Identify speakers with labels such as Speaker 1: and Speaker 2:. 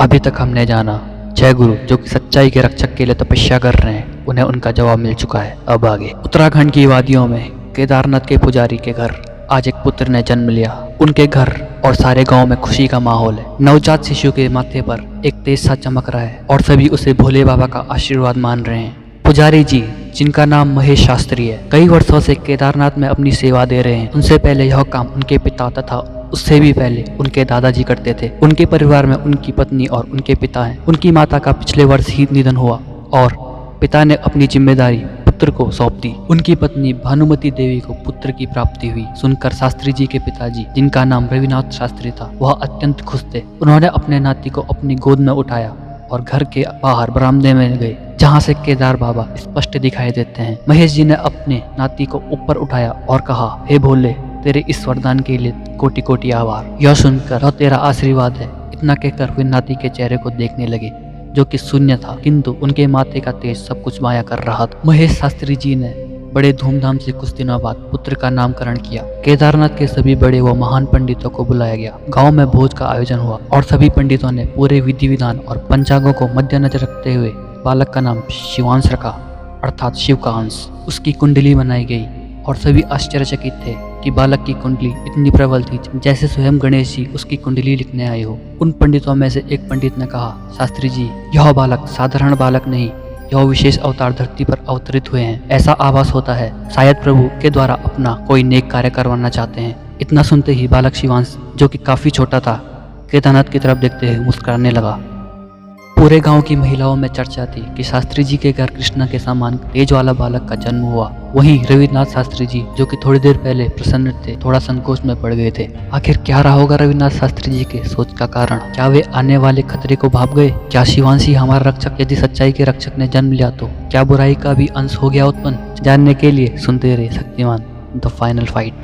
Speaker 1: अभी तक हमने जाना 6 गुरु जो कि सच्चाई के रक्षक के लिए तपस्या कर रहे हैं, उन्हें उनका जवाब मिल चुका है। अब आगे उत्तराखंड की वादियों में केदारनाथ के पुजारी के घर आज एक पुत्र ने जन्म लिया। उनके घर और सारे गांव में खुशी का माहौल है। नवजात शिशु के माथे पर एक तेज सा चमक रहा है और सभी उसे भोले बाबा का आशीर्वाद मान रहे हैं। पुजारी जी, जिनका नाम महेश शास्त्री है, कई वर्षों से केदारनाथ में अपनी सेवा दे रहे हैं। उनसे पहले यह काम उनके पिता तथा उससे भी पहले उनके दादाजी करते थे। उनके परिवार में उनकी पत्नी और उनके पिता हैं। उनकी माता का पिछले वर्ष ही निधन हुआ और पिता ने अपनी जिम्मेदारी पुत्र को सौंप दी। उनकी पत्नी भानुमती देवी को पुत्र की प्राप्ति हुई सुनकर शास्त्री जी के पिताजी, जिनका नाम रविनाथ शास्त्री था, वह अत्यंत खुश थे। उन्होंने अपने नाती को अपनी गोद में उठाया और घर के बाहर बरामदे में गए, जहां से केदार बाबा स्पष्ट दिखाई देते हैं। महेश जी ने अपने नाती को ऊपर उठाया और कहा, हे भोले, तेरे इस वरदान के लिए कोटि कोटि आभार। यह सुनकर तेरा आशीर्वाद है, इतना कहकर वे नाती के चेहरे को देखने लगे, जो कि शून्य था, किंतु उनके माथे का तेज सब कुछ माया कर रहा था। महेश शास्त्री जी ने बड़े धूमधाम से कुछ दिनों बाद पुत्र का नामकरण किया। केदारनाथ के सभी बड़े व महान पंडितों को बुलाया गया। गांव में भोज का आयोजन हुआ और सभी पंडितों ने पूरे विधि विधान और पंचांगों को मद्देनजर रखते हुए बालक का नाम शिवांश रखा, अर्थात शिव का अंश। उसकी कुंडली बनाई गई और सभी आश्चर्यचकित थे कि बालक की कुंडली इतनी प्रबल थी जैसे स्वयं गणेश जी उसकी कुंडली लिखने आए हो। उन पंडितों में से एक पंडित ने कहा, शास्त्री जी, यह बालक साधारण बालक नहीं, यह विशेष अवतार धरती पर अवतरित हुए हैं। ऐसा आभास होता है शायद प्रभु के द्वारा अपना कोई नेक कार्य करवाना चाहते हैं। इतना सुनते ही बालक शिवांश, जो कि काफी छोटा था, केदारनाथ की तरफ देखते हुए मुस्कुराने लगा। पूरे गांव की महिलाओं में चर्चा थी कि शास्त्री जी के घर कृष्णा के समान तेज वाला बालक का जन्म हुआ। वहीं रविनाथ शास्त्री जी, जो कि थोड़ी देर पहले प्रसन्न थे, थोड़ा संकोच में पड़ गए थे। आखिर क्या रहा होगा रविनाथ शास्त्री जी के सोच का कारण? क्या वे आने वाले खतरे को भाप गए? क्या शिवांशी हमारा रक्षक, यदि सच्चाई के रक्षक ने जन्म लिया तो क्या बुराई का भी अंश हो गया उत्पन्न? जानने के लिए सुनते रहे शक्तिमान द फाइनल फाइट।